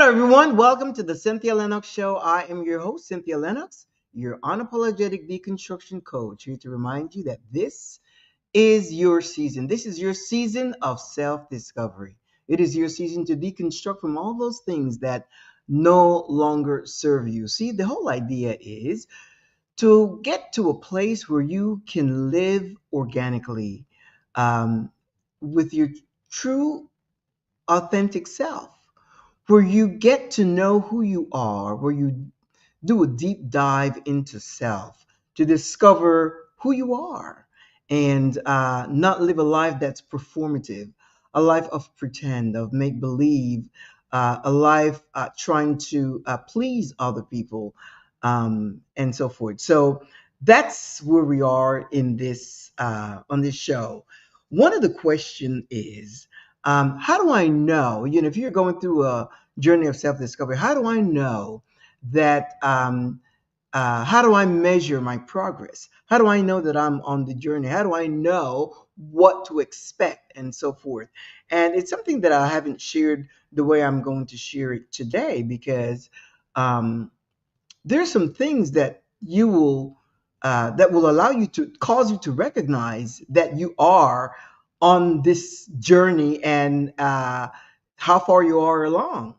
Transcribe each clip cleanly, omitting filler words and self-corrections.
Hello, everyone. Welcome to the Cynthia Linox Show. I am your host, Cynthia Linox, your unapologetic deconstruction coach, here to remind you that this is your season. This is your season of self discovery. It is your season to deconstruct from all those things that no longer serve you. See, the whole idea is to get to a place where you can live organically um, with your true, authentic self, where you get to know who you are, where you do a deep dive into self to discover who you are and not live a life that's performative, a life of pretend, of make believe, a life trying to please other people, and so forth. So that's where we are in this on this show. One of the question is, how do I know? If you're going through a journey of self-discovery, how do I know that how do I measure my progress? How do I know that I'm on the journey? How do I know what to expect and so forth? And it's something that I haven't shared the way I'm going to share it today because um, there's some things that you will that will allow you to cause you to recognize that you are on this journey and how far you are along.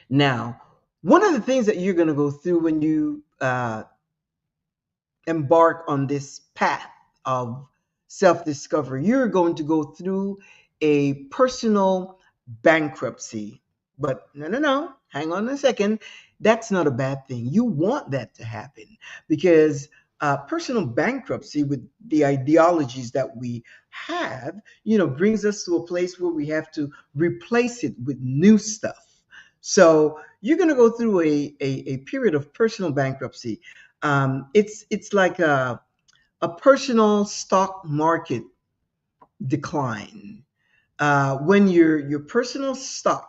Now, one of the things that you're going to go through when you embark on this path of self discovery, you're going to go through a personal bankruptcy. But no, no, no, hang on a second. That's not a bad thing. You want that to happen because personal bankruptcy with the ideologies that we have, brings us to a place where we have to replace it with new stuff. So you're going to go through a period of personal bankruptcy. It's like a personal stock market decline. When your personal stock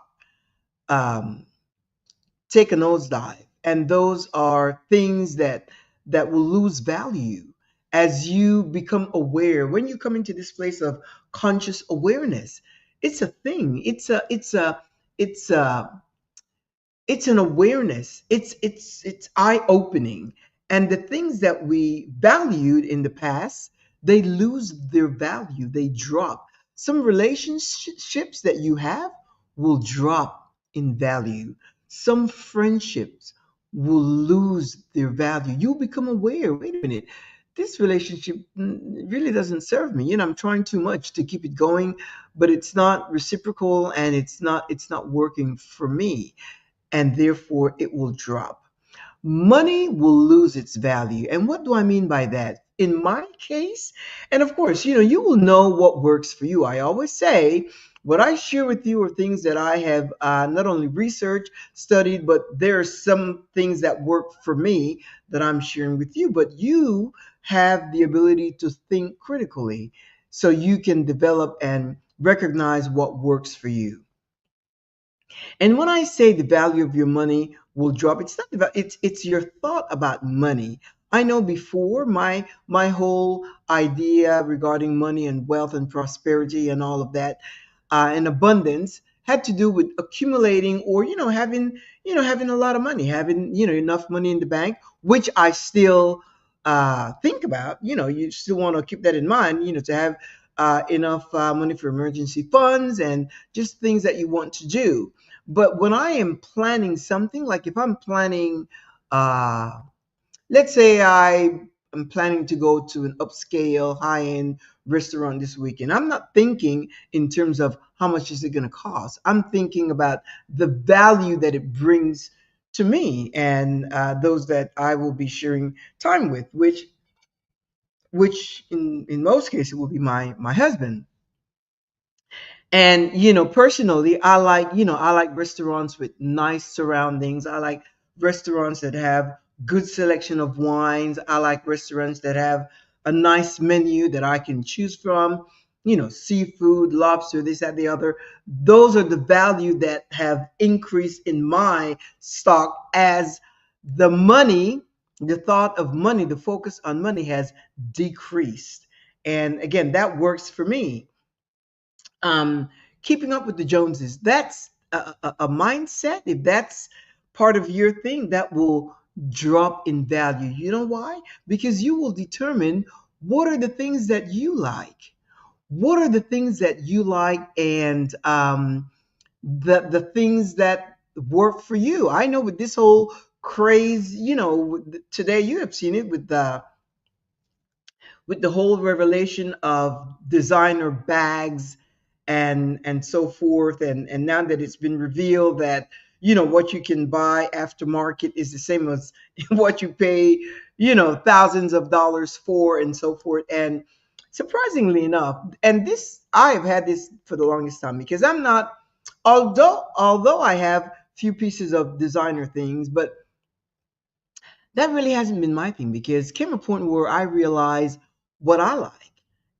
um, take a nosedive, and those are things that will lose value as you become aware. When you come into this place of conscious awareness, it's a thing. It's it's an awareness. It's eye opening, and the things that we valued in the past, they lose their value, they drop. Some relationships that you have will drop in value. Some friendships will lose their value. You'll become aware, wait a minute, this relationship really doesn't serve me. I'm trying too much to keep it going, but it's not reciprocal and it's not working for me, and therefore it will drop. Money will lose its value. And what do I mean by that? In my case, and of course, you will know what works for you. I always say, what I share with you are things that I have not only researched, studied, but there are some things that work for me that I'm sharing with you. But you have the ability to think critically so you can develop and recognize what works for you. And when I say the value of your money will drop, it's not about it's your thought about money. I know before my whole idea regarding money and wealth and prosperity and all of that and abundance had to do with accumulating or having a lot of money, having enough money in the bank, which I still think about. You still want to keep that in mind. To have enough money for emergency funds and just things that you want to do. But when I am planning something, like if I'm planning, uh, let's say I am planning to go to an upscale, high-end restaurant this weekend, I'm not thinking in terms of how much is it going to cost. I'm thinking about the value that it brings to me and those that I will be sharing time with, which in most cases will be my husband. And personally, I like restaurants with nice surroundings. I like restaurants that have good selection of wines. I like restaurants that have a nice menu that I can choose from. Seafood, lobster, this, that, the other. Those are the value that have increased in my stock as the thought of money, the focus on money has decreased. And again, that works for me. um, Keeping up with the Joneses. That's a mindset, if that's part of your thing, that will drop in value. You know why? Because you will determine what are the things that you like. What are the things that you like, and the things that work for you. I know with this whole craze, today you have seen it with the whole revelation of designer bags and so forth, and now that it's been revealed that what you can buy aftermarket is the same as what you pay thousands of dollars for, and so forth. And surprisingly enough, and this, I have had this for the longest time, because I'm not, although I have few pieces of designer things, but that really hasn't been my thing, because came a point where I realized what I like.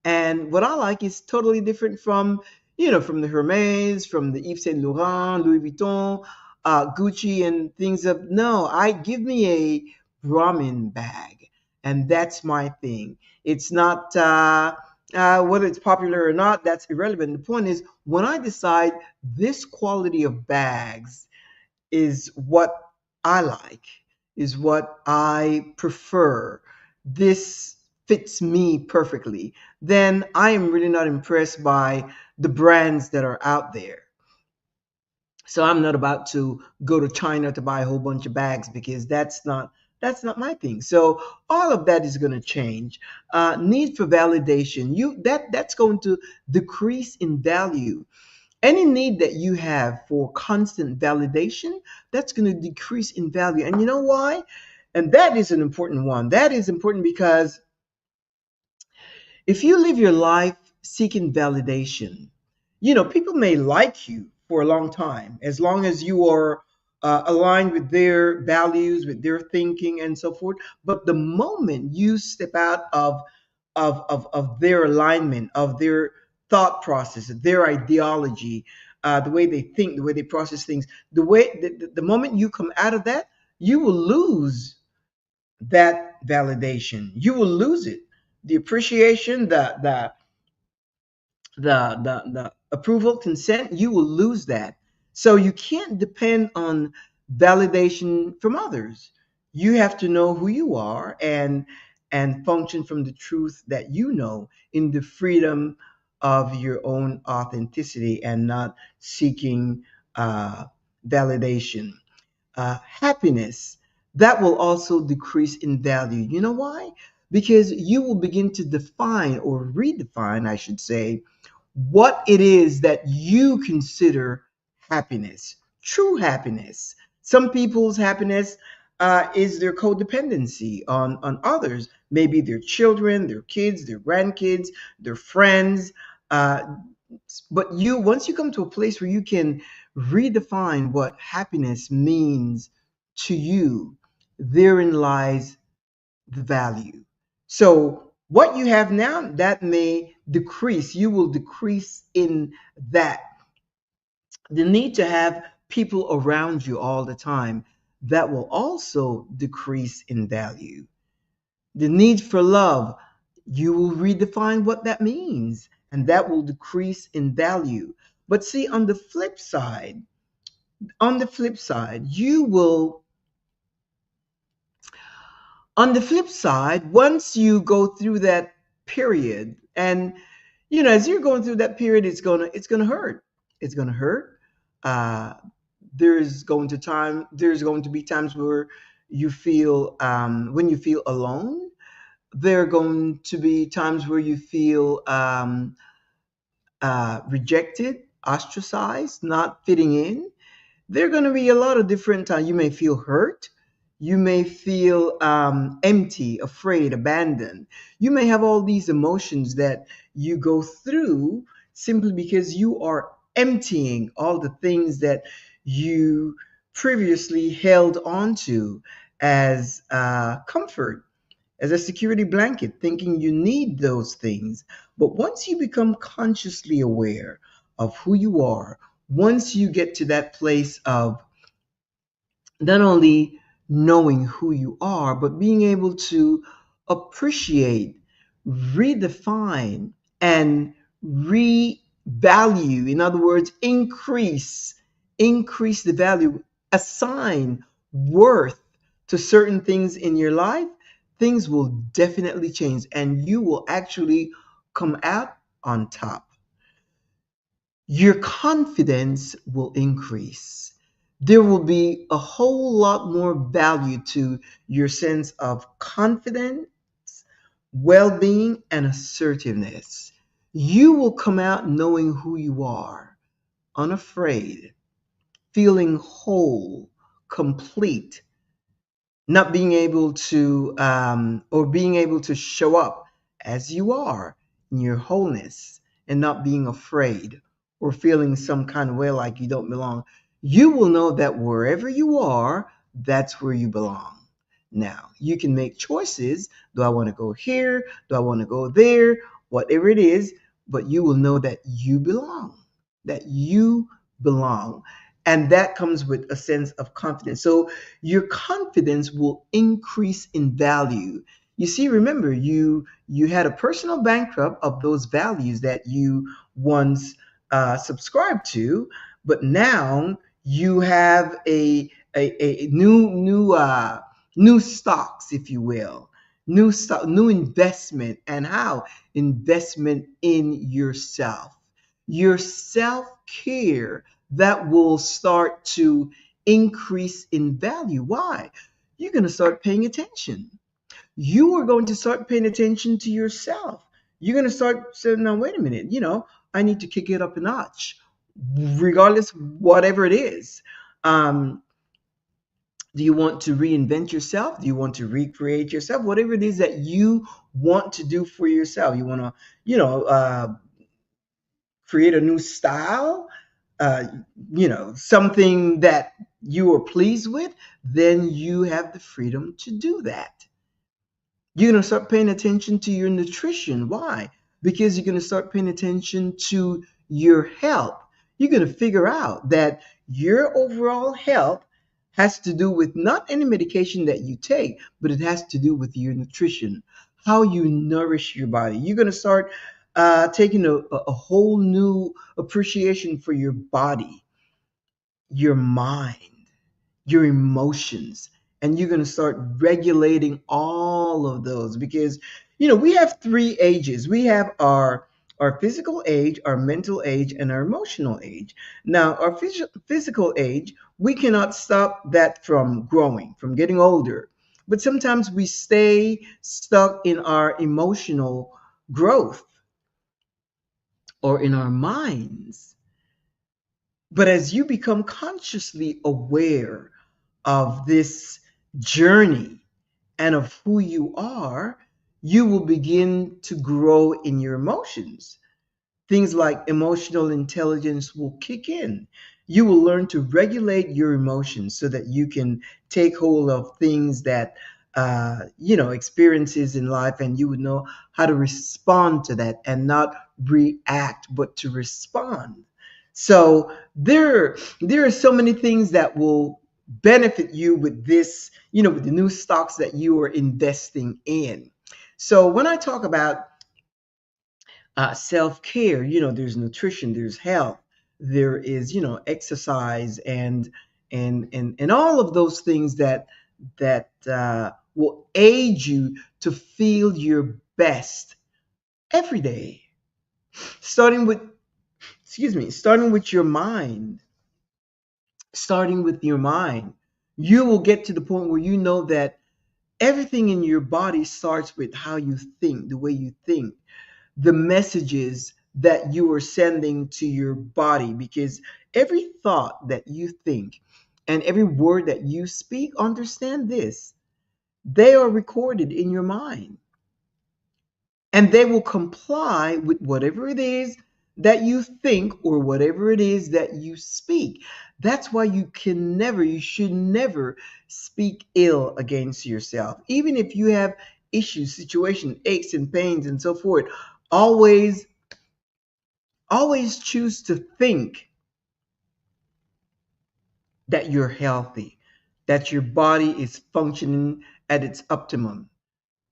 And what I like is totally different from the Hermes, from the Yves Saint Laurent, Louis Vuitton, Gucci, and things of, no, I give me a ramen bag. And that's my thing. It's not, whether it's popular or not, that's irrelevant. The point is, when I decide this quality of bags is what I like, is what I prefer, this fits me perfectly, then I am really not impressed by the brands that are out there. So I'm not about to go to China to buy a whole bunch of bags, because that's not my thing. So all of that is going to change. Need for validation, that's going to decrease in value. Any need that you have for constant validation, that's going to decrease in value. And you know why? And that is an important one. That is important because if you live your life seeking validation, people may like you for a long time, as long as you are aligned with their values, with their thinking, and so forth. But the moment you step out of their alignment, of their thought process, their ideology, the way they think, the way they process things, the moment you come out of that, you will lose that validation. You will lose it. The appreciation, the approval, consent, you will lose that. So you can't depend on validation from others. You have to know who you are, and function from the truth that you know, in the freedom of your own authenticity, and not seeking validation. Happiness, that will also decrease in value. You know why? Because you will begin to define, or redefine, I should say, what it is that you consider happiness, true happiness. Some people's happiness is their codependency on others, maybe their children, their kids, their grandkids, their friends. Uh, but once you come to a place where you can redefine what happiness means to you, therein lies the value. So what you have now, that may decrease. You will decrease in that. The need to have people around you all the time, that will also decrease in value. The need for love, you will redefine what that means, and that will decrease in value. But see, on the flip side, once you go through that period, and as you're going through that period, it's gonna hurt. It's gonna hurt. Uh, there's going to be times where you feel, when you feel alone. There are going to be times where you feel rejected, ostracized, not fitting in. There are going to be a lot of different times. You may feel hurt. You may feel empty, afraid, abandoned. You may have all these emotions that you go through, simply because you are emptying all the things that you previously held on to as comfort, as a security blanket, thinking you need those things. But once you become consciously aware of who you are, once you get to that place of not only knowing who you are, but being able to appreciate, redefine, and revalue, in other words, increase increase the value, assign worth to certain things in your life, things will definitely change and you will actually come out on top. Your confidence will increase. There will be a whole lot more value to your sense of confidence, well being, and assertiveness. You will come out knowing who you are, unafraid, feeling whole, complete, not being able to or being able to show up as you are in your wholeness and not being afraid or feeling some kind of way like you don't belong. You will know that wherever you are, that's where you belong. Now you can make choices. Do I want to go here? Do I want to go there? Whatever it is, but you will know that you belong, that you belong, and that comes with a sense of confidence. So your confidence will increase in value. You see, remember, you had a personal bankrupt of those values that you once subscribed to, but now you have a new stocks, if you will, new investment, and how investment in yourself, your self care that will start to increase in value. Why? You're going to start paying attention. You are going to start paying attention to yourself. You're going to start saying, now, wait a minute, I need to kick it up a notch, regardless, whatever it is. Um, do you want to reinvent yourself? Do you want to recreate yourself? Whatever it is that you want to do for yourself, you want to, create a new style, uh, something that you are pleased with, then you have the freedom to do that. You're going to start paying attention to your nutrition. Why? Because you're going to start paying attention to your health. You're going to figure out that your overall health has to do with not any medication that you take, but it has to do with your nutrition, how you nourish your body. You're going to start taking a whole new appreciation for your body, your mind, your emotions, and you're going to start regulating all of those because we have three ages. We have our physical age, our mental age, and our emotional age. Now our physical age, we cannot stop that from growing, from getting older, but sometimes we stay stuck in our emotional growth or in our minds. But as you become consciously aware of this journey and of who you are, you will begin to grow in your emotions. Things like emotional intelligence will kick in. You will learn to regulate your emotions so that you can take hold of things that, experiences in life, and you would know how to respond to that and not react, but to respond. So there are so many things that will benefit you with this, with the new stocks that you are investing in. So when I talk about self-care, there's nutrition, there's health, there is, exercise, and all of those things that will aid you to feel your best every day, starting with starting with your mind. Starting with your mind, you will get to the point where you know that everything in your body starts with how you think, the way you think, the messages that you are sending to your body, because every thought that you think and every word that you speak, understand this, they are recorded in your mind and they will comply with whatever it is that you think or whatever it is that you speak. That's why you should never speak ill against yourself. Even if you have issues, situation, aches and pains and so forth, always always choose to think that you're healthy, that your body is functioning at its optimum,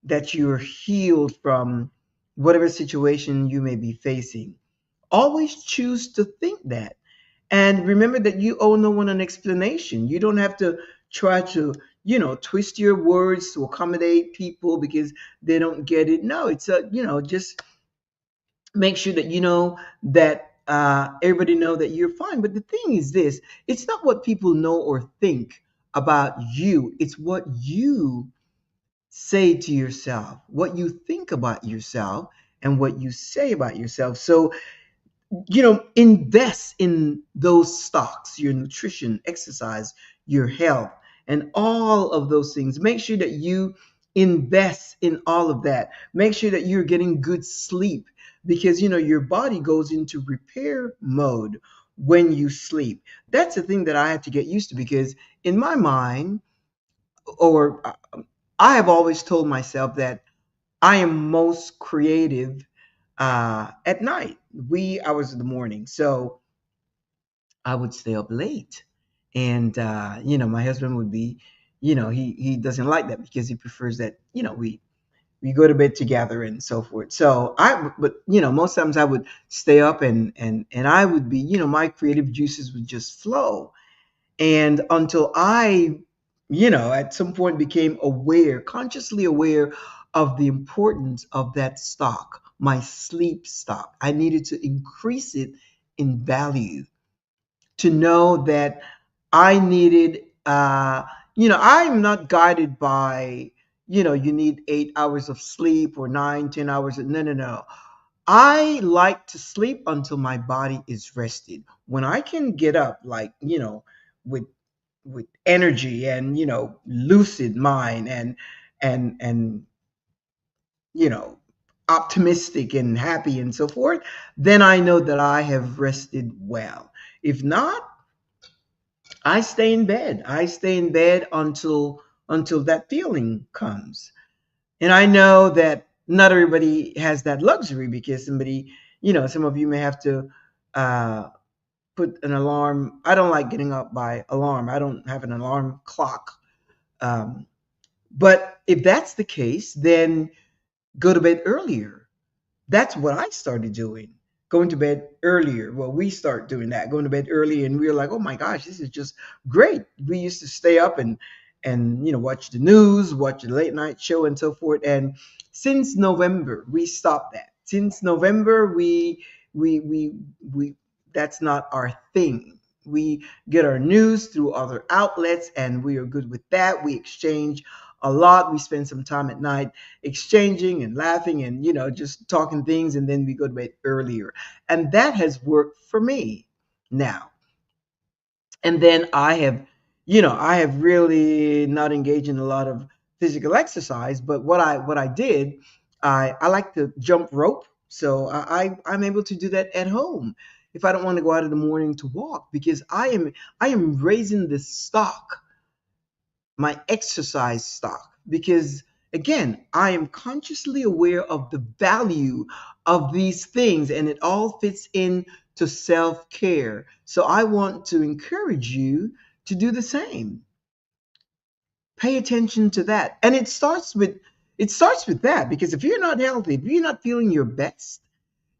that you're healed from whatever situation you may be facing. Always choose to think that. And remember that you owe no one an explanation. You don't have to try to, twist your words to accommodate people because they don't get it. No, it's just make sure that you know that everybody know that you're fine. But the thing is this: it's not what people know or think about you. It's what you say to yourself, what you think about yourself, and what you say about yourself. So invest in those stocks, your nutrition, exercise, your health, and all of those things. Make sure that you invest in all of that. Make sure that you're getting good sleep because your body goes into repair mode when you sleep. That's the thing that I had to get used to because in my mind, or I have always told myself that I am most creative at night, wee hours of the morning. So I would stay up late. And my husband would be, he doesn't like that because he prefers that, we go to bed together and so forth. So but most times I would stay up and I would be, my creative juices would just flow. And until I, at some point became aware, consciously aware of the importance of that stock, my sleep stock. I needed to increase it in value to know that I needed, I'm not guided by, you need 8 hours of sleep or 9, 10 hours. No, no, no. I like to sleep until my body is rested. When I can get up, like, with energy and, lucid mind and, you know, optimistic and happy and so forth, then I know that I have rested well. If not, I stay in bed. I stay in bed until that feeling comes. And I know that not everybody has that luxury because some of you may have to uh, put an alarm. I don't like getting up by alarm. I don't have an alarm clock. Um, but if that's the case, then go to bed earlier. That's what I started doing. Going to bed earlier. Well, we start doing that, going to bed early, and we were like, oh my gosh, this is just great. We used to stay up and watch the news, watch the late night show, and so forth. And since November, we stopped that. Since November, we that's not our thing. We get our news through other outlets, and we are good with that. We exchange a lot. We spend some time at night exchanging and laughing and just talking things, and then we go to bed earlier, and that has worked for me now. And then I have really not engaged in a lot of physical exercise, but what I did, I like to jump rope, so I'm able to do that at home if I don't want to go out in the morning to walk, because I am raising the stock, my exercise stock, because again, I am consciously aware of the value of these things, and it all fits in to self-care. So I want to encourage you to do the same. Pay attention to that. And it starts with that, because if you're not healthy, if you're not feeling your best,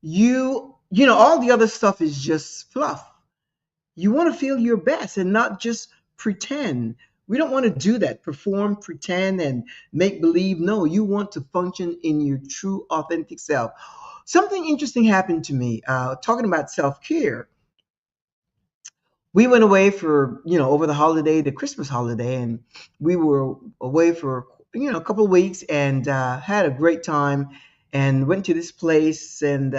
all the other stuff is just fluff. You want to feel your best and not just pretend. We don't want to do that, perform, pretend, and make believe. No, you want to function in your true, authentic self. Something interesting happened to me talking about self care. We went away for, over the holiday, the Christmas holiday, and we were away for, a couple of weeks and had a great time and went to this place. And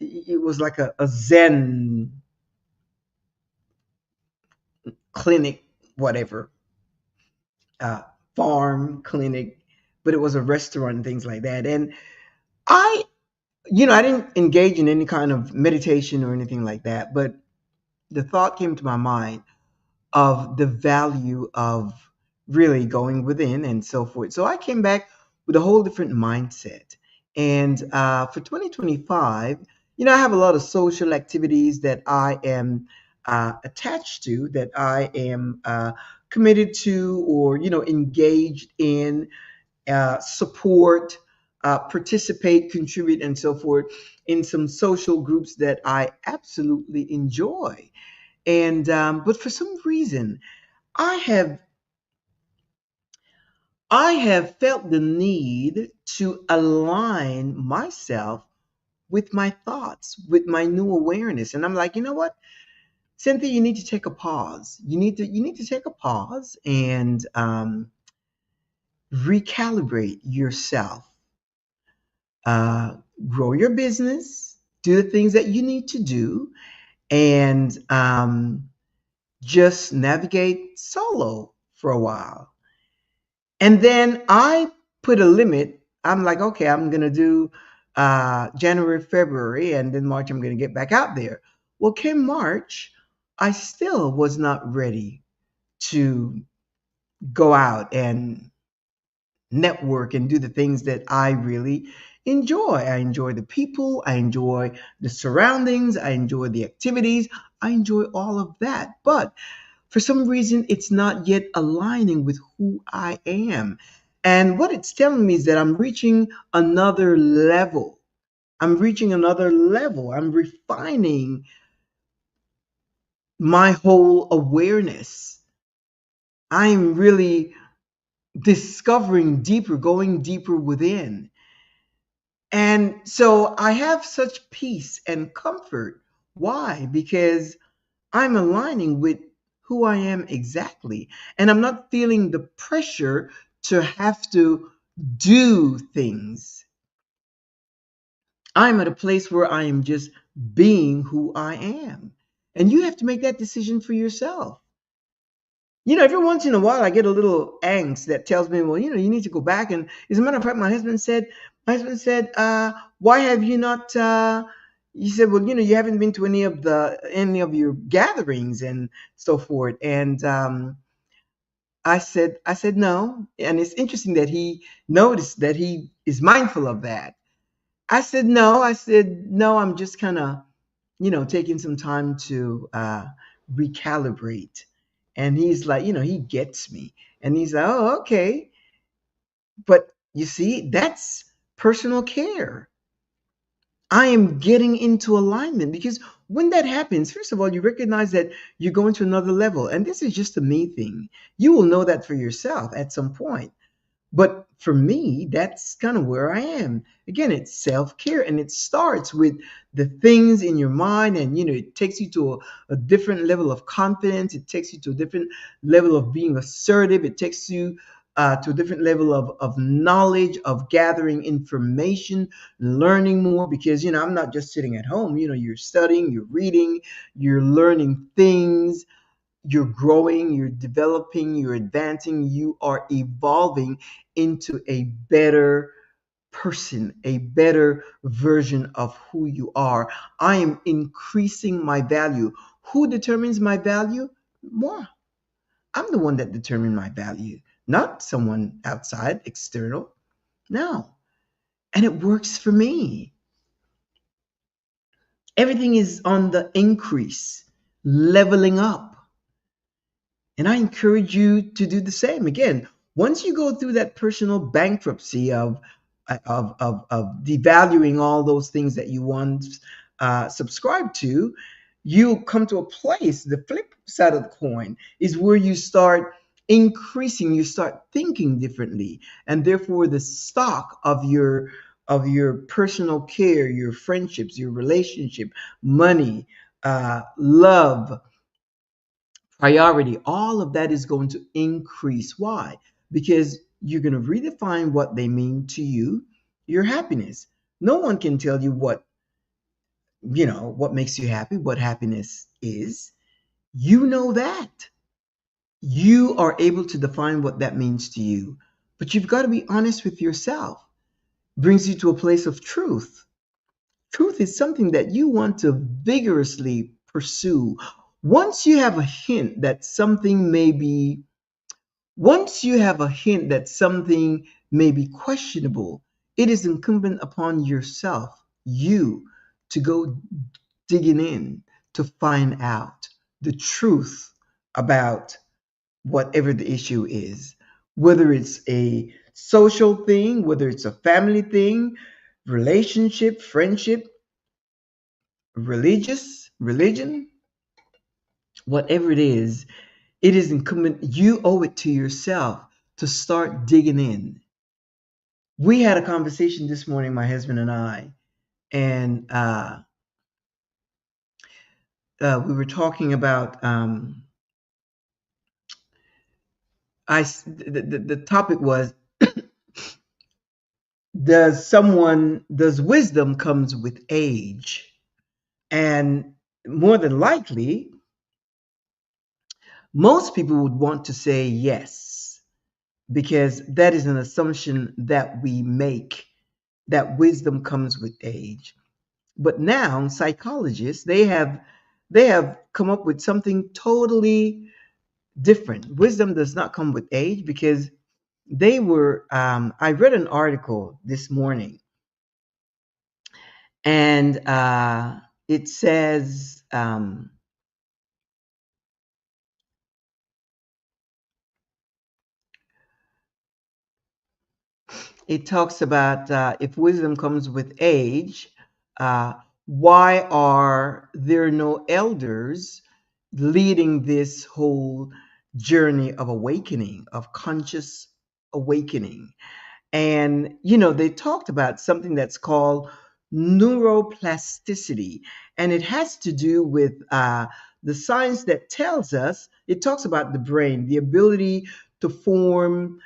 it was like a Zen clinic, whatever, uh, farm clinic, but it was a restaurant and things like that. And I, I didn't engage in any kind of meditation or anything like that, but the thought came to my mind of the value of really going within and so forth. So I came back with a whole different mindset. And for 2025, I have a lot of social activities that I am attached to, that I am committed to, or engaged in, support. participate, contribute, and so forth in some social groups that I absolutely enjoy. And but for some reason, I have I have felt the need to align myself with my thoughts, with my new awareness. And I'm like, you know what, Cynthia, you need to take a pause. You need to take a pause and recalibrate yourself. Uh, Grow your business, do the things that you need to do, and just navigate solo for a while. And then I put a limit. I'm like, okay, I'm going to do January, February, and then March, I'm going to get back out there. Well, came March, I still was not ready to go out and network and do the things that I really enjoy. I enjoy the people, I enjoy the surroundings, I enjoy the activities, I enjoy all of that. But for some reason, it's not yet aligning with who I am. And what it's telling me is that I'm reaching another level. I'm reaching another level. I'm refining my whole awareness. I'm really discovering deeper, going deeper within. And so I have such peace and comfort. Why? Because I'm aligning with who I am exactly. And I'm not feeling the pressure to have to do things. I'm at a place where I am just being who I am. And you have to make that decision for yourself. Every once in a while, I get a little angst that tells me, well, you need to go back. And as a matter of fact, my husband said, why have you not? He said, well, you haven't been to any of your gatherings and so forth. And I said no. And it's interesting that he noticed that he is mindful of that. I said no. I said no. I'm just kind of taking some time to recalibrate. And he's like, he gets me. And he's like, oh, okay. But you see, that's personal care. I am getting into alignment because when that happens, first of all, you recognize that you're going to another level. And this is just a me thing. You will know that for yourself at some point. But for me, that's kind of where I am. Again, it's self care and it starts with the things in your mind. And, it takes you to a different level of confidence. It takes you to a different level of being assertive. It takes you to a different level of knowledge, of gathering information, learning more. Because, I'm not just sitting at home. You're studying, you're reading, you're learning things, you're growing, you're developing, you're advancing, you are evolving into a better person, a better version of who you are. I am increasing my value. Who determines my value? Moi. I'm the one that determines my value, not someone outside, external. No. And it works for me. Everything is on the increase, leveling up. And I encourage you to do the same. Again, once you go through that personal bankruptcy of devaluing all those things that you once subscribed to, you come to a place. The flip side of the coin is where you start increasing. You start thinking differently, and therefore the stock of your personal care, your friendships, your relationship, money, love, priority, all of that is going to increase. Why? Because you're going to redefine what they mean to you, your happiness. No one can tell you what makes you happy, what happiness is. You know that. You are able to define what that means to you. But you've got to be honest with yourself. Brings you to a place of truth. Truth is something that you want to vigorously pursue. Once you have a hint that something may be Once you have a hint that something may be questionable, it is incumbent upon yourself, you, to go digging in to find out the truth about whatever the issue is, whether it's a social thing, whether it's a family thing, relationship, friendship, religion, whatever it is incumbent, you owe it to yourself to start digging in. We had a conversation this morning, my husband and I, and we were talking about the topic was, does wisdom comes with age? And more than likely, most people would want to say yes, because that is an assumption that we make, that wisdom comes with age. But now psychologists, they have come up with something totally different. Wisdom does not come with age, because I read an article this morning, and it says, it talks about, if wisdom comes with age, uh, why are there no elders leading this whole journey of awakening, of conscious awakening? And, they talked about something that's called neuroplasticity. And it has to do with the science that tells us, it talks about the brain, the ability to form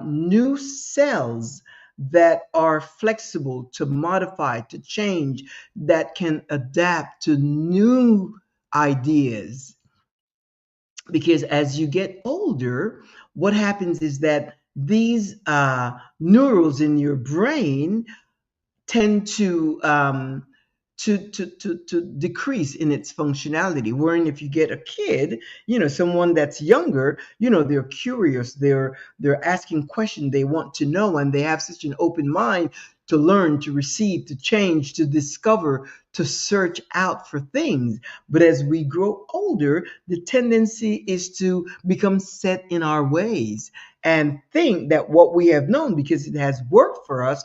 new cells that are flexible, to modify, to change, that can adapt to new ideas. Because as you get older, what happens is that these neurons in your brain tend to decrease in its functionality. Wherein if you get a kid, someone that's younger, they're curious, they're asking questions, they want to know, and they have such an open mind to learn, to receive, to change, to discover, to search out for things. But as we grow older, the tendency is to become set in our ways and think that what we have known, because it has worked for us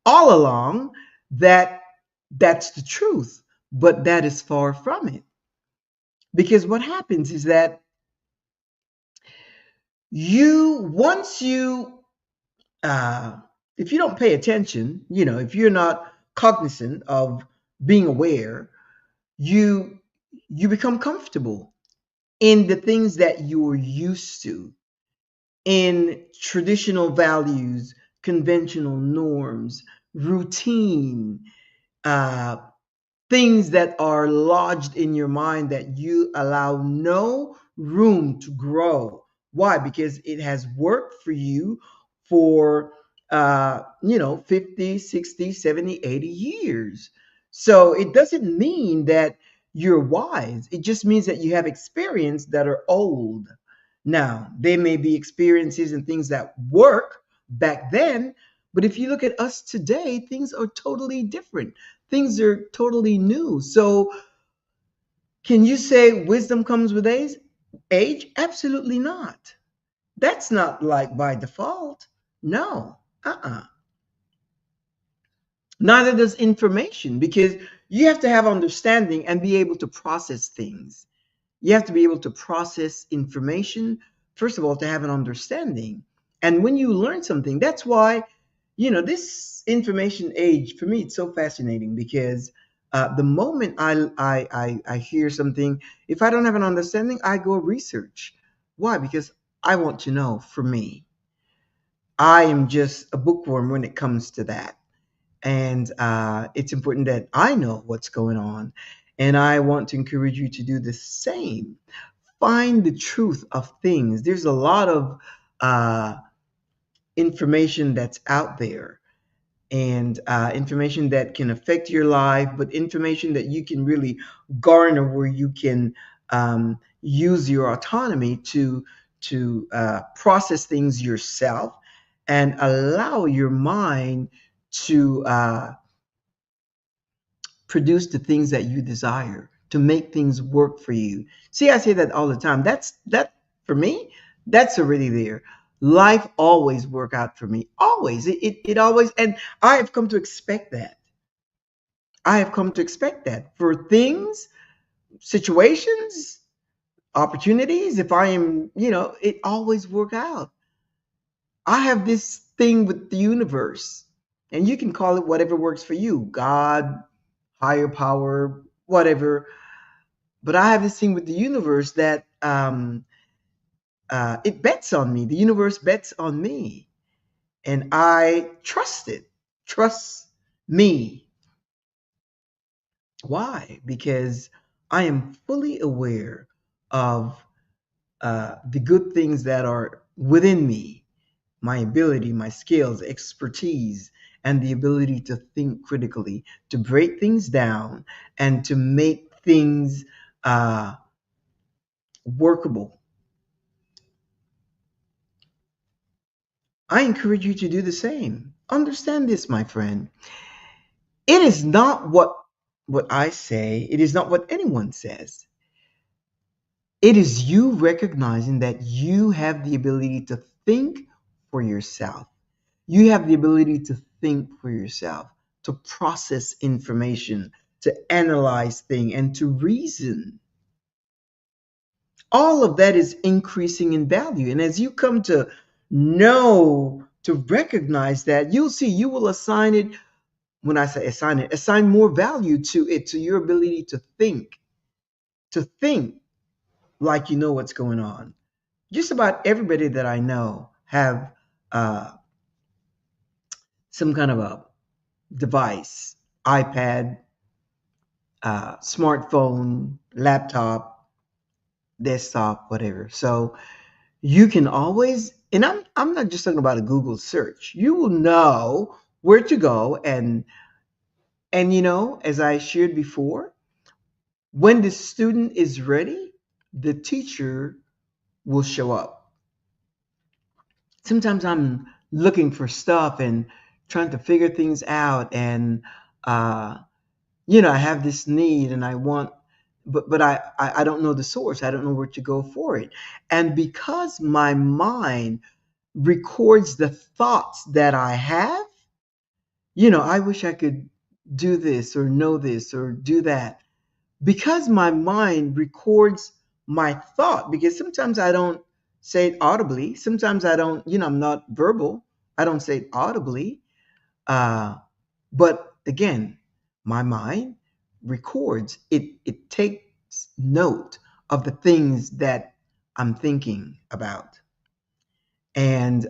all along, that that's the truth. But that is far from it. Because what happens is that once you uh if you don't pay attention, if you're not cognizant of being aware, you you become comfortable in the things that you're used to, in traditional values, conventional norms, routine, uh things that are lodged in your mind that you allow no room to grow. Why? Because it has worked for you for 50, 60, 70, 80 years. So it doesn't mean that you're wise. It just means that you have experience that are old. Now, they may be experiences and things that work back then, but if you look at us today, things are totally different. Things are totally new. So, can you say wisdom comes with age? Age? Absolutely not. That's not like by default. No. Uh-uh. Neither does information, because you have to have understanding and be able to process things. You have to be able to process information, first of all, to have an understanding. And when you learn something, that's why, this information age, for me, it's so fascinating, because the moment I hear something, if I don't have an understanding, I go research. Why? Because I want to know for me. I am just a bookworm when it comes to that. And it's important that I know what's going on. And I want to encourage you to do the same. Find the truth of things. There's a lot of uh, information that's out there, and information that can affect your life, but information that you can really garner, where you can use your autonomy to process things yourself, and allow your mind to produce the things that you desire, to make things work for you. See, I say that all the time. That for me, that's already there. life always work out for me. Always. It always, and I have come to expect that. I have come to expect that for things, situations, opportunities. If I am, it always work out. I have this thing with the universe, and you can call it whatever works for you, God, higher power, whatever. But I have this thing with the universe that it bets on me. The universe bets on me, and I trust it. Trust me. Why? Because I am fully aware of the good things that are within me, my ability, my skills, expertise, and the ability to think critically, to break things down, and to make things uh, workable. I encourage you to do the same. Understand this, my friend. It is not what I say, it is not what anyone says. It is you recognizing that you have the ability to think for yourself. You have the ability to think for yourself, to process information, to analyze things, and to reason. All of that is increasing in value. And as you come to know, to recognize that, you'll see you will assign it, when I say assign it, assign more value to it, to your ability to think like you know what's going on. Just about everybody that I know have uh, some kind of a device, iPad, smartphone, laptop, desktop, whatever. So you can always, and I'm not just talking about a Google search. You will know where to go, and as I shared before, when the student is ready, the teacher will show up. Sometimes I'm looking for stuff and trying to figure things out, and uh, I have this need and I want, but I don't know the source. I don't know where to go for it. And because my mind records the thoughts that I have, I wish I could do this or know this or do that. Because my mind records my thought, because sometimes I don't say it audibly. Sometimes I don't, I'm not verbal. I don't say it audibly. Uh, but again, my mind records it. It takes note of the things that I'm thinking about, and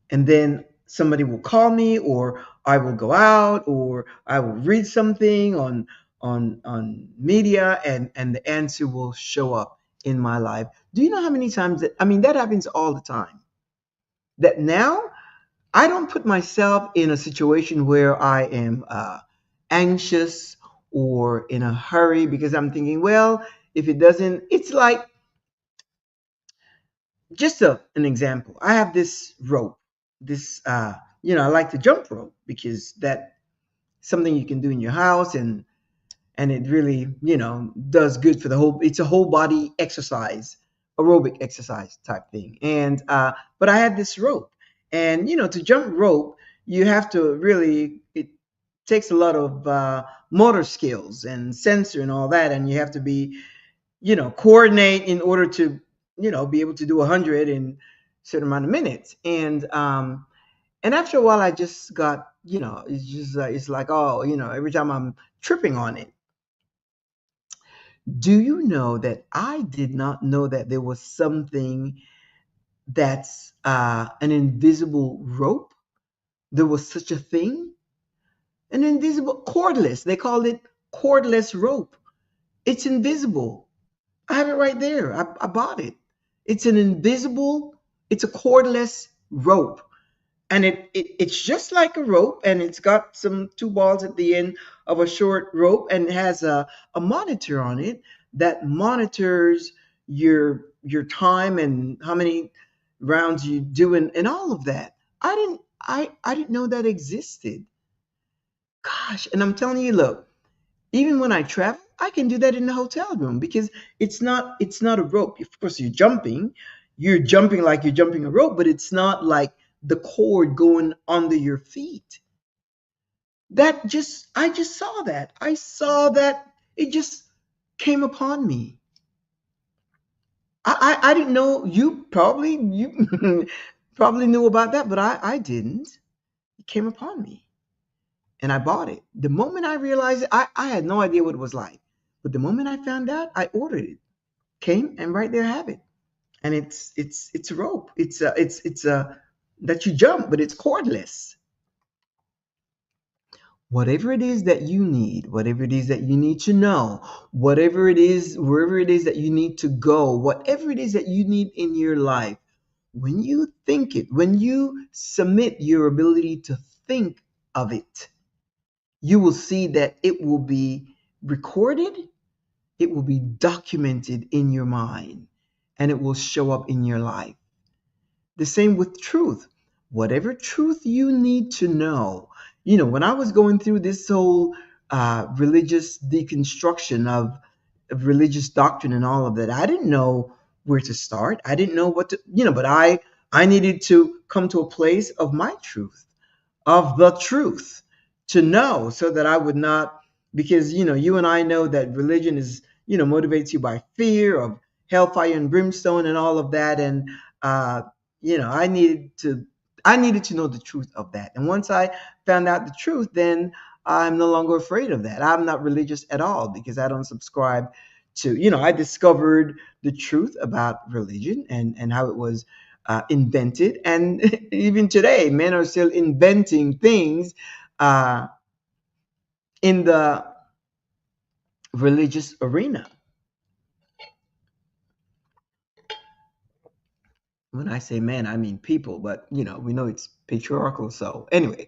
then somebody will call me, or I will go out, or I will read something on media, and the answer will show up in my life. Do you know how many times that, I mean, that happens all the time? That now I don't put myself in a situation where I am anxious or in a hurry, because I'm thinking, well, if it doesn't, it's like, just an example. I have this rope, this, I like to jump rope, because that something you can do in your house, and it really, does good for the whole, it's a whole body exercise, aerobic exercise type thing. And but I had this rope, and to jump rope, you have to really, it takes a lot of motor skills and sensor and all that, and you have to be, coordinate in order to, be able to do 100 in a certain amount of minutes. And after a while, I just got, it's just it's like, oh, every time I'm tripping on it. Do you know that I did not know that there was something that's an invisible rope? There was such a thing, an invisible cordless. They call it cordless rope. It's invisible. I have it right there. I bought it. It's an invisible, it's a cordless rope. And it's just like a rope, and it's got some two balls at the end of a short rope, and it has a monitor on it that monitors your time and how many rounds you do, and all of that. I didn't know that existed. Gosh, and I'm telling you, look, even when I travel, I can do that in the hotel room, because it's not a rope. Of course, you're jumping, you're jumping like you're jumping a rope, but it's not like the cord going under your feet. That just, I just saw that. I saw that it just came upon me. I didn't know, you probably knew about that, but I didn't. It came upon me and I bought it. The moment I realized it, I had no idea what it was like. But the moment I found out, I ordered it. Came and right there I have it. And it's a rope. It's a that you jump, but it's cordless. Whatever it is that you need, whatever it is that you need to know, whatever it is, wherever it is that you need to go, whatever it is that you need in your life, when you think it, when you submit your ability to think of it, you will see that it will be recorded, it will be documented in your mind, and it will show up in your life. The same with truth. Whatever truth you need to know. When I was going through this whole religious deconstruction of religious doctrine and all of that, I didn't know where to start. I didn't know what to, but I needed to come to a place of my truth, of the truth, to know, so that I would not, because you and I know that religion is, motivates you by fear of hellfire and brimstone and all of that. And uh I needed to know the truth of that. And once I found out the truth, then I'm no longer afraid of that. I'm not religious at all, because I don't subscribe to, I discovered the truth about religion and how it was invented. And even today, men are still inventing things uh, in the religious arena. When I say men, I mean people, but we know it's patriarchal. So anyway,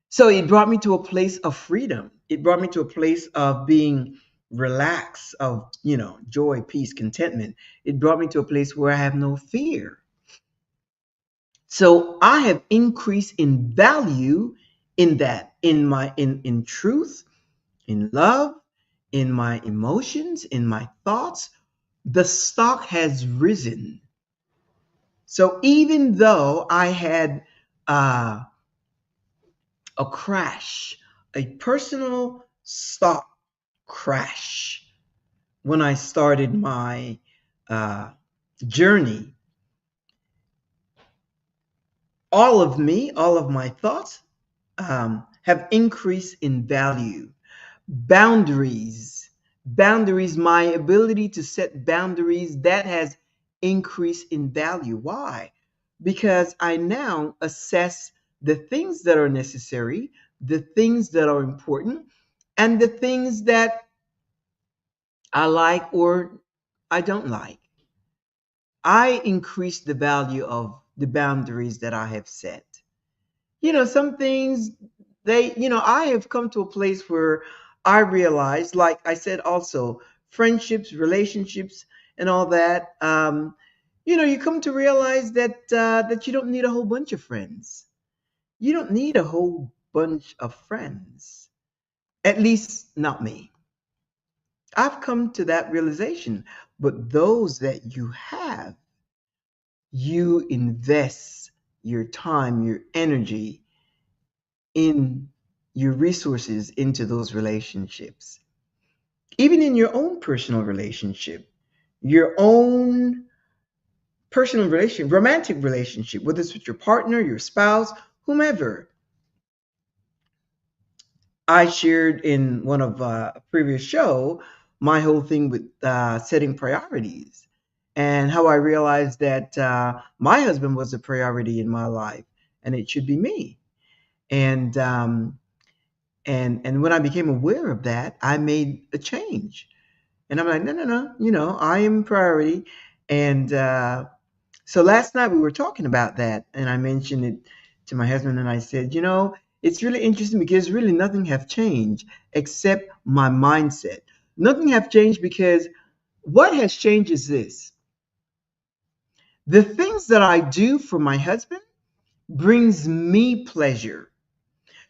so it brought me to a place of freedom. It brought me to a place of being relaxed, of joy, peace, contentment. It brought me to a place where I have no fear. So I have increased in value in that, in my in truth, in love, in my emotions, in my thoughts. The stock has risen. So even though I had uh, a crash, a personal stock crash when I started my uh, journey, all of my thoughts have increased in value. Boundaries, my ability to set boundaries, that has increased in value. Why? Because I now assess the things that are necessary, the things that are important, and the things that I like or I don't like. I increase the value of the boundaries that I have set. Some things, I have come to a place where I realize, like I said, also friendships, relationships, and all that. You come to realize that you don't need a whole bunch of friends. You don't need a whole bunch of friends. At least not me. I've come to that realization. But those that you have, you invest your time, your energy, in your resources into those relationships. Even in your own personal relationship, your own personal relationship, romantic relationship, whether it's with your partner, your spouse, whomever. I shared in one of a previous show my whole thing with setting priorities, and how I realized that my husband was a priority in my life, and it should be me. And and when I became aware of that, I made a change. And I'm like, no, no, no, I am priority. And so last night we were talking about that, and I mentioned it to my husband, and I said, it's really interesting because really nothing have changed except my mindset. Nothing have changed because what has changed is this: the things that I do for my husband brings me pleasure.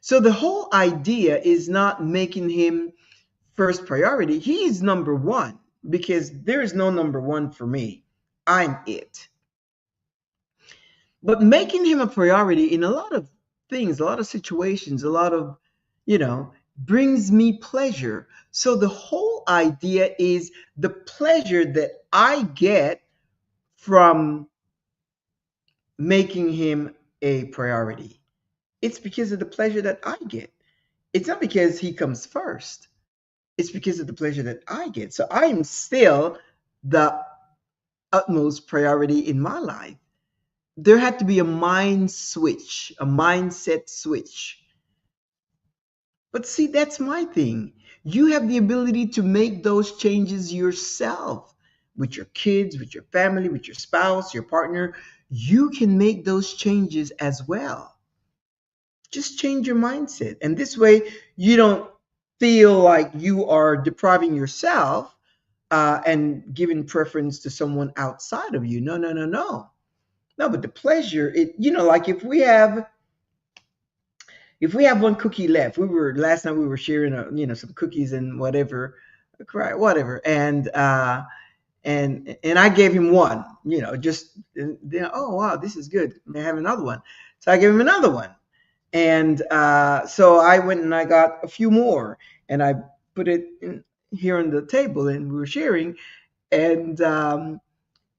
So the whole idea is not making him first priority. He is number one, because there is no number one for me. I'm it. But making him a priority in a lot of things, a lot of situations, a lot of, brings me pleasure. So the whole idea is the pleasure that I get from making him a priority. It's because of the pleasure that I get. It's not because he comes first. It's because of the pleasure that I get. So I am still the utmost priority in my life. There had to be a mind switch, a mindset switch. But see, that's my thing. You have the ability to make those changes yourself with your kids, with your family, with your spouse, your partner. You can make those changes as well. Just change your mindset. And this way, you don't feel like you are depriving yourself and giving preference to someone outside of you. No, no, no, no. No, but the pleasure, like if we have one cookie left, we were last night we were sharing some cookies and whatever, right, whatever, and I gave him one, just then, oh wow, this is good. May I have another one? So I gave him another one, and so I went and I got a few more, and I put it here on the table, and we were sharing, and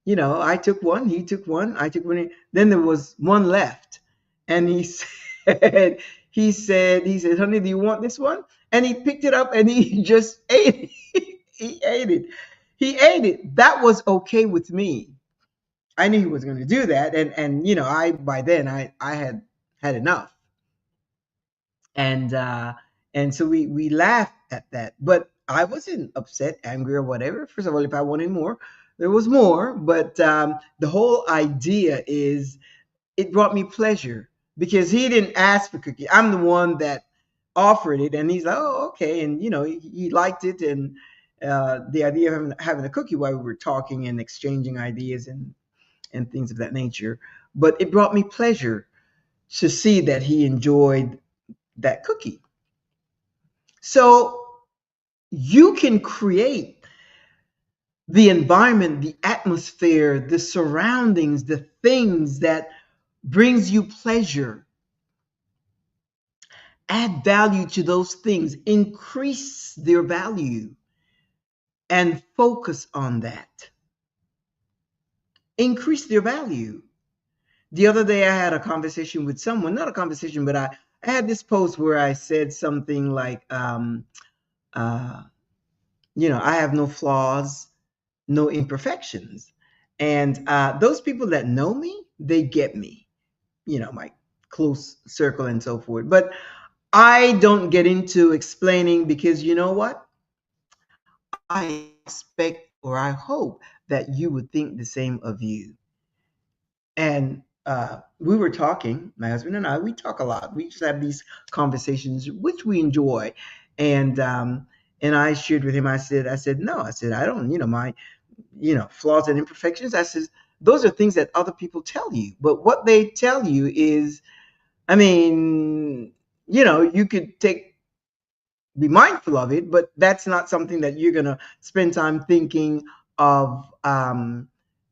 I took one, he took one, I took one. Then there was one left, and he said, "Honey, do you want this one?" And he picked it up and he just ate it. He ate it. He ate it. That was okay with me. I knew he was going to do that, and I by then I had had enough, and so we laughed at that, but I wasn't upset, angry, or whatever. First of all, if I wanted more, there was more, but the whole idea is it brought me pleasure because he didn't ask for cookie. I'm the one that offered it, and he's like, oh, okay, and he liked it, and the idea of having a cookie while we were talking and exchanging ideas and things of that nature. But it brought me pleasure to see that he enjoyed that cookie. So you can create the environment, the atmosphere, the surroundings, the things that brings you pleasure. Add value to those things, increase their value, and focus on that. Increase their value. The other day, I had a conversation with someone, not a conversation, but I had this post where I said something like, uh, I have no flaws, no imperfections. And those people that know me, they get me, my close circle and so forth. But I don't get into explaining because you know what? I expect or I hope that you would think the same of you. And we were talking, my husband and I, we talk a lot. We just have these conversations, which we enjoy. And I shared with him, I said, no, I don't, my, flaws and imperfections. I said, those are things that other people tell you. But what they tell you is, I mean, you could be mindful of it, but that's not something that you're going to spend time thinking of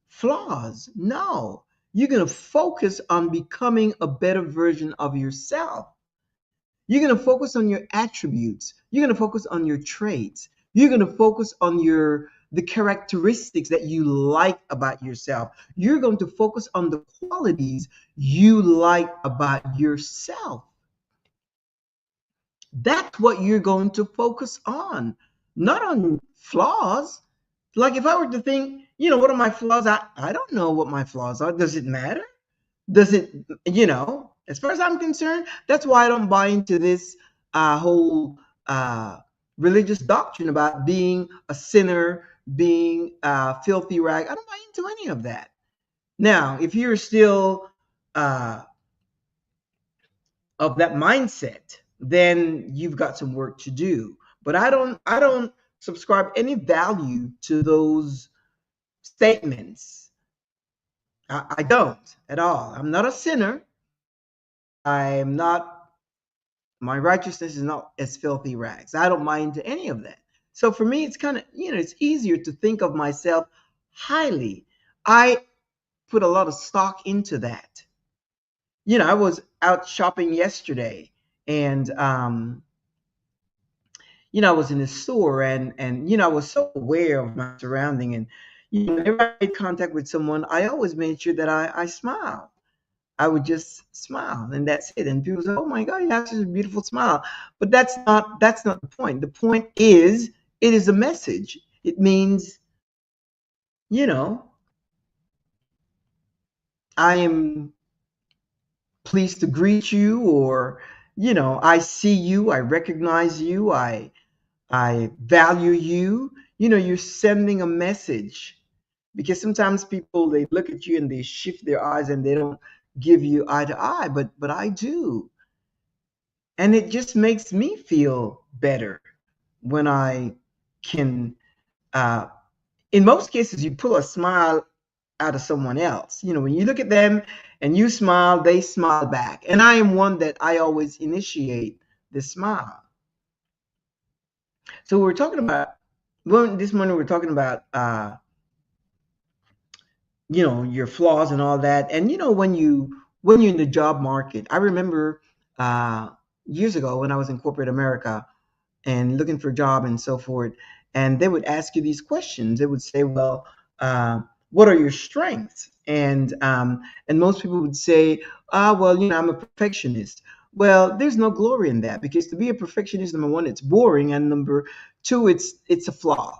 flaws. No, you're going to focus on becoming a better version of yourself. You're going to focus on your attributes. You're going to focus on your traits. You're going to focus on the characteristics that you like about yourself. You're going to focus on the qualities you like about yourself. That's what you're going to focus on, not on flaws. Like if I were to think, what are my flaws? I don't know what my flaws are. Does it matter? Does it, as far as I'm concerned, that's why I don't buy into this whole religious doctrine about being a sinner, being a filthy rag. I don't buy into any of that. Now, if you're still uh, of that mindset, then you've got some work to do. But I don't subscribe any value to those statements. I don't at all. I'm not a sinner. I'm not, my righteousness is not as filthy rags. I don't mind to any of that. So for me, it's kind of, it's easier to think of myself highly I put a lot of stock into that. I was out shopping yesterday, and I was in the store, and I was so aware of my surrounding, and whenever I made contact with someone, I always made sure that I smiled. I would just smile, and that's it. And people say, "Oh my God, you have such a beautiful smile," but that's not the point. The point is, it is a message. It means, you know, I am pleased to greet you, or I see you, I recognize you, I value you. You're sending a message, because sometimes people, they look at you and they shift their eyes and they don't give you eye to eye, but I do. And it just makes me feel better when I can, uh, in most cases, you pull a smile out of someone else. When you look at them and you smile, they smile back. And I am one that I always initiate the smile. So we're talking about, well, this morning we're talking about, your flaws and all that. And when you're in the job market, I remember uh, years ago when I was in corporate America and looking for a job and so forth, and they would ask you these questions. They would say, well, what are your strengths? And most people would say, well, I'm a perfectionist. Well, there's no glory in that, because to be a perfectionist, number one, it's boring, and number two, it's a flaw.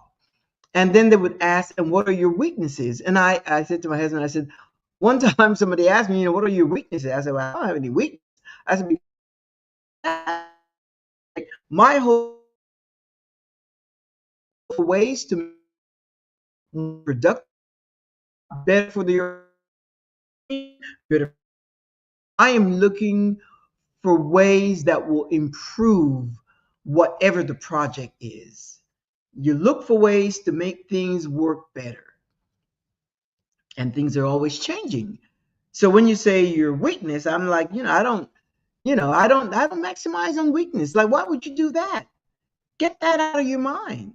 And then they would ask, and what are your weaknesses? And I said to my husband, I said, one time somebody asked me, what are your weaknesses? I said, well, I don't have any weakness. I said, my whole ways to make productive, better for the better. I am looking for ways that will improve whatever the project is. You look for ways to make things work better, and things are always changing. So when you say your weakness, I'm like, I don't maximize on weakness. Like, why would you do that? Get that out of your mind.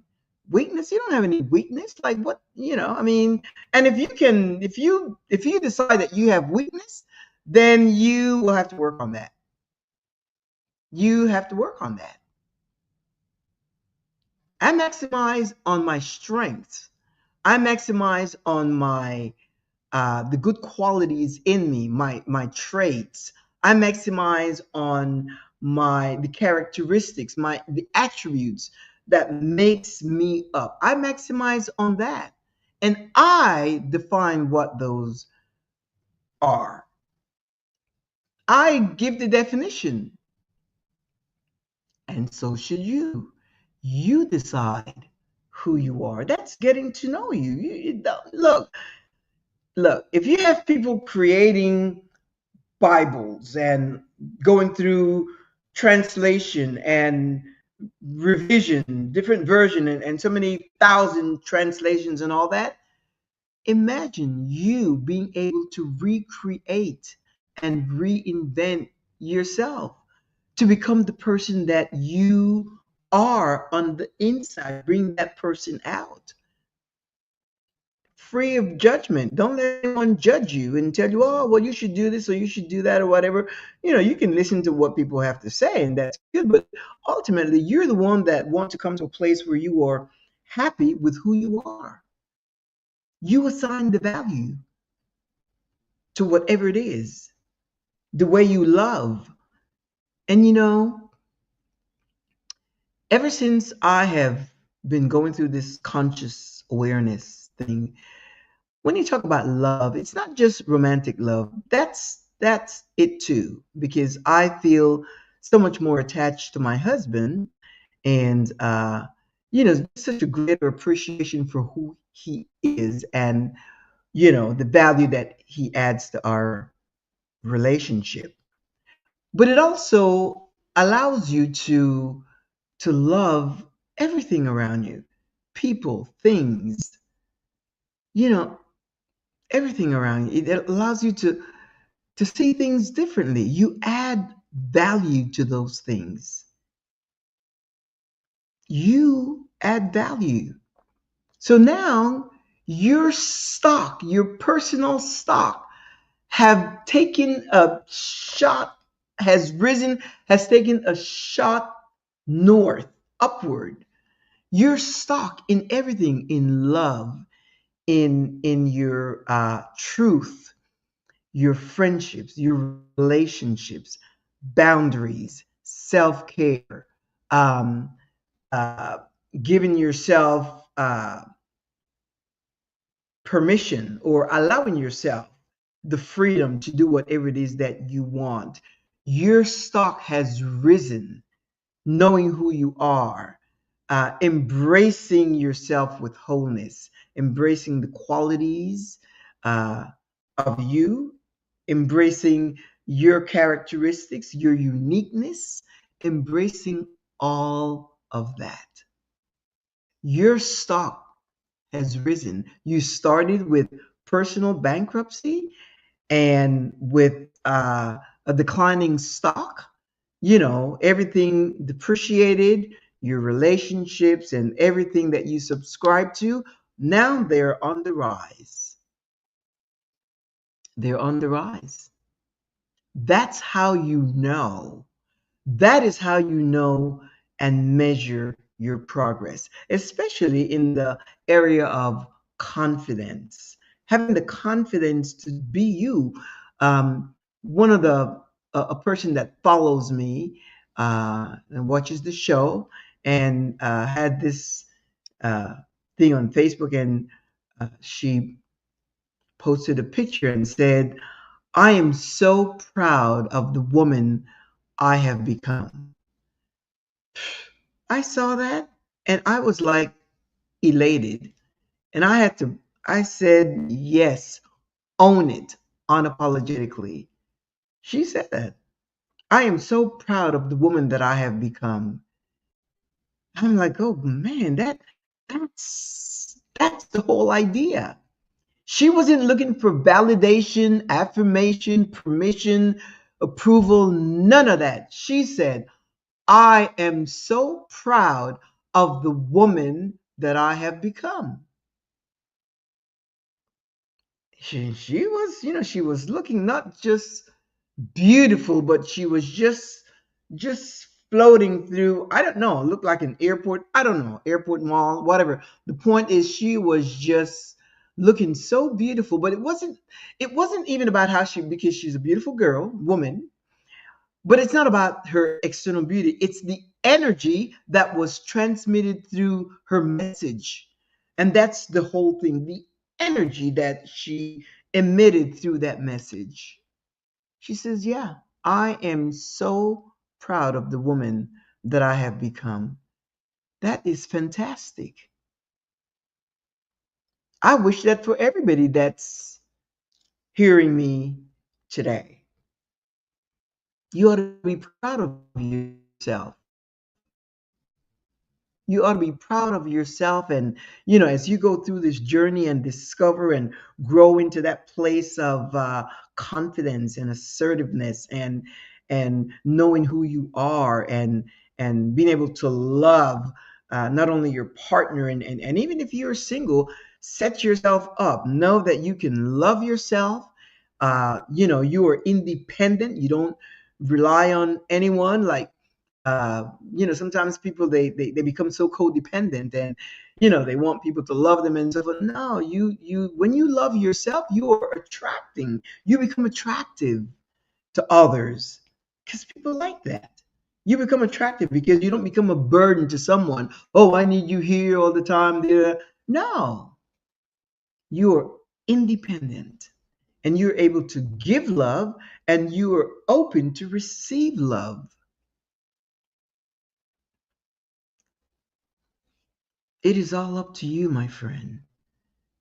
Weakness, you don't have any weakness. Like, what, I mean, and if you decide that you have weakness, then you will have to work on that. You have to work on that. I maximize on my strengths. I maximize on my the good qualities in me, my traits. I maximize on the characteristics, the attributes that makes me up. I maximize on that, and I define what those are. I give the definition, and so should you. You decide who you are. That's getting to know you. You don't, look. If you have people creating Bibles and going through translation and revision, different version, and so many thousand translations and all that, imagine you being able to recreate and reinvent yourself to become the person that you are on the inside. Bring that person out free of judgment. Don't let anyone judge you and tell you, oh, well, you should do this or you should do that or whatever. You can listen to what people have to say, and that's good. But ultimately, you're the one that wants to come to a place where you are happy with who you are. You assign the value to whatever it is, the way you love. And ever since I have been going through this conscious awareness thing, when you talk about love, it's not just romantic love. That's it too, because I feel so much more attached to my husband, and such a greater appreciation for who he is, and the value that he adds to our relationship. But it also allows you to love everything around you, people, things, you know, everything around you. It allows you to see things differently. You add value to those things. You add value. So now Your stock, your personal stock, have taken a shot, has risen, has taken a shot north, upward. Your stock in everything, in love, in your truth, your friendships, your relationships, boundaries, self care, um, uh, giving yourself permission or allowing yourself the freedom to do whatever it is that you want. Your stock has risen, knowing who you are, embracing yourself with wholeness, embracing the qualities uh, of you, embracing your characteristics, your uniqueness, embracing all of that. Your stock has risen. You started with personal bankruptcy and with a declining stock, everything depreciated, your relationships and everything that you subscribe to, now they're on the rise. They're on the rise. That's how you know. That is how you know and measure your progress, especially in the area of confidence. Having the confidence to be you. One of a person that follows me and watches the show and had this uh, thing on Facebook, and she posted a picture and said, "I am so proud of the woman I have become." I saw that and I was like elated. And I said, yes, own it unapologetically. She said that. I am so proud of the woman that I have become. I'm like, oh man, that's the whole idea. She wasn't looking for validation, affirmation, permission, approval, none of that. She said, I am so proud of the woman that I have become. She was, she was looking not just beautiful, but she was just floating through, I don't know, looked like an airport, I don't know, airport mall, whatever. The point is she was just looking so beautiful, but it wasn't even about how she, because she's a beautiful girl, woman. But it's not about her external beauty. It's the energy that was transmitted through her message. And that's the whole thing, the energy that she emitted through that message. She says, yeah, I am so proud of the woman that I have become. That is fantastic. I wish that for everybody that's hearing me today. You ought to be proud of yourself. You ought to be proud of yourself. And as you go through this journey and discover and grow into that place of confidence and assertiveness and knowing who you are and being able to love not only your partner and even if you're single, set yourself up, know that you can love yourself. You are independent, you don't rely on anyone. Like sometimes people they become so codependent, and they want people to love them and so forth. No, you when you love yourself, you become attractive to others because people like that. You become attractive because you don't become a burden to someone. Oh, I need you here all the time there. No, you're independent and you're able to give love and you are open to receive love. It is all up to you, my friend.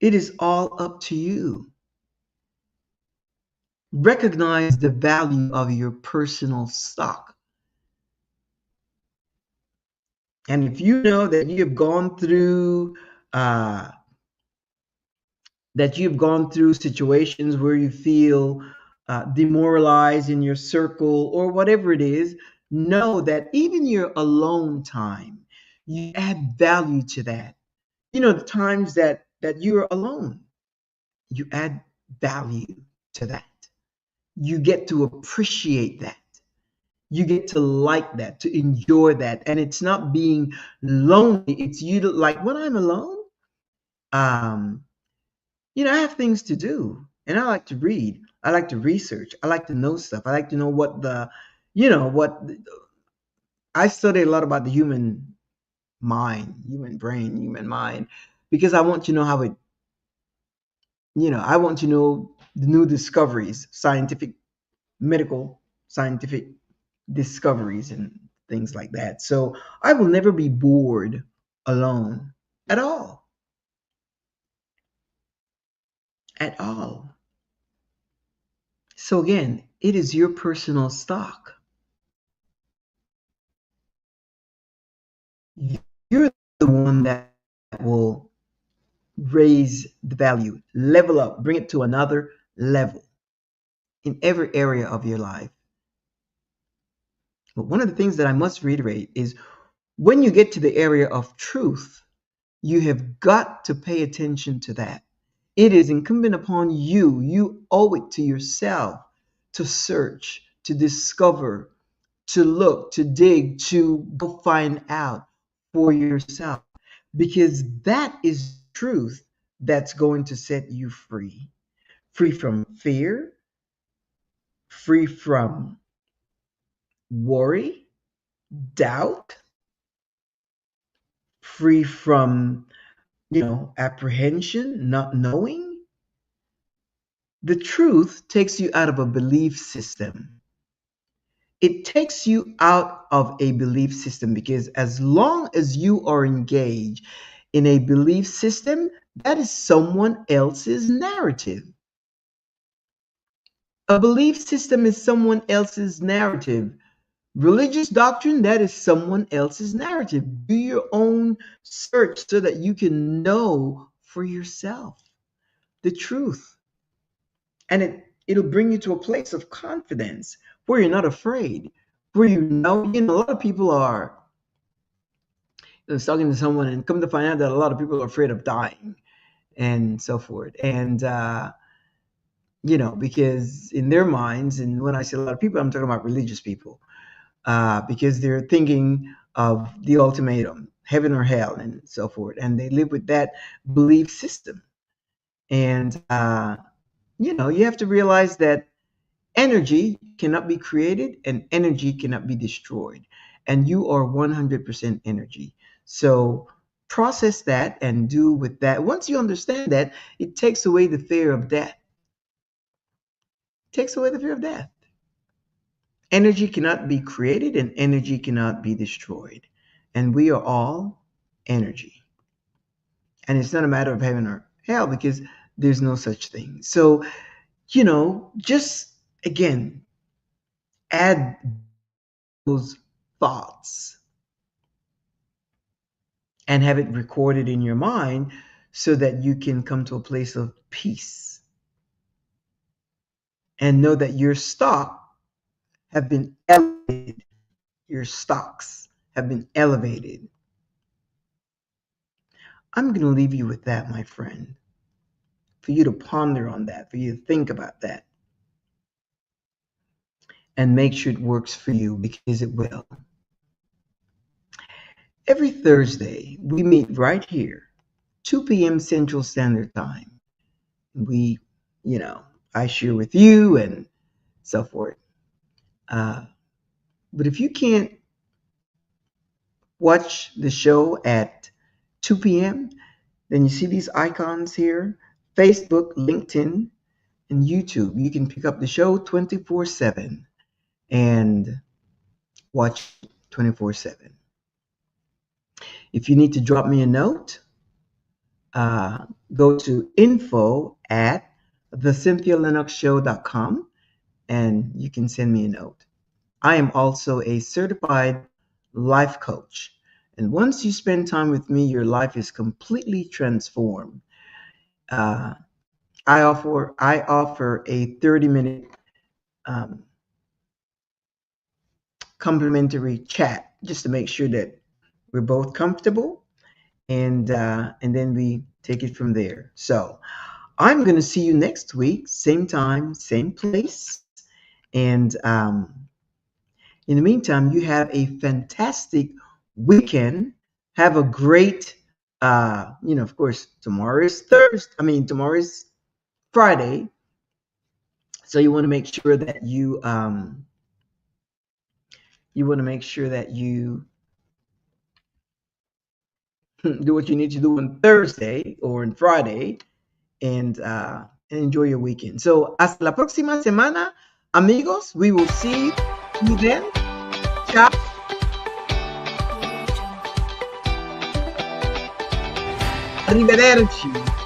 It is all up to you. Recognize the value of your personal stock. And if you know uh, that you've gone through situations where you feel demoralized in your circle or whatever it is, know that even your alone time, you add value to that. The times that that you're alone. You add value to that. You get to appreciate that. You get to like that, to enjoy that. And it's not being lonely. It's you to, like when I'm alone, um, I have things to do and I like to read. I like to research. I like to know stuff. I like to know what what I study a lot about the human mind, human brain, human mind, because I want to know how I want to know the new discoveries, scientific, medical, scientific discoveries and things like that. So I will never be bored alone at all, at all. So again, it is your personal stock. You're the one that will raise the value, level up, bring it to another level in every area of your life. But one of the things that I must reiterate is when you get to the area of truth, you have got to pay attention to that. It is incumbent upon you. You owe it to yourself to search, to discover, to look, to dig, to go find out for yourself. Because that is truth that's going to set you free. Free from fear, free from worry, doubt, free from, apprehension, not knowing. The truth takes you out of a belief system. It takes you out of a belief system because as long as you are engaged in a belief system, that is someone else's narrative. A belief system is someone else's narrative. Religious doctrine, that is someone else's narrative. Do your own search so that you can know for yourself the truth. And it'll bring you to a place of confidence where you're not afraid, where a lot of people are. I was talking to someone and come to find out that a lot of people are afraid of dying and so forth. And, because in their minds, and when I say a lot of people, I'm talking about religious people, because they're thinking of the ultimatum, heaven or hell, and so forth. And they live with that belief system. And, you have to realize that energy cannot be created and energy cannot be destroyed. And you are 100% energy. So process that and do with that. Once you understand that, it takes away the fear of death. It takes away the fear of death. Energy cannot be created and energy cannot be destroyed. And we are all energy. And it's not a matter of heaven or hell because there's no such thing. So, just again, add those thoughts and have it recorded in your mind so that you can come to a place of peace and know that your stock have been elevated. Your stocks have been elevated. I'm going to leave you with that, my friend, for you to ponder on that, for you to think about that, and make sure it works for you because it will. Every Thursday, we meet right here, 2 p.m. Central Standard Time. We, I share with you and so forth. Uh, but if you can't watch the show at 2 p.m., then you see these icons here: Facebook, LinkedIn, and YouTube. You can pick up the show 24/7 and watch 24/7. If you need to drop me a note, go to info@thecynthialinoxshow.com and you can send me a note. I am also a certified life coach. And once you spend time with me, your life is completely transformed. Uh, I offer a 30-minute um, complimentary chat just to make sure that we're both comfortable, and then we take it from there. So I'm going to see you next week, same time, same place. And in the meantime, you have a fantastic weekend. Have a great, of course, tomorrow is Thursday. I mean, tomorrow is Friday. So you want to make sure that you want to make sure that you do what you need to do on Thursday or on Friday, and enjoy your weekend. So hasta la próxima semana, amigos. We will see you then. Ciao. Arrivederci.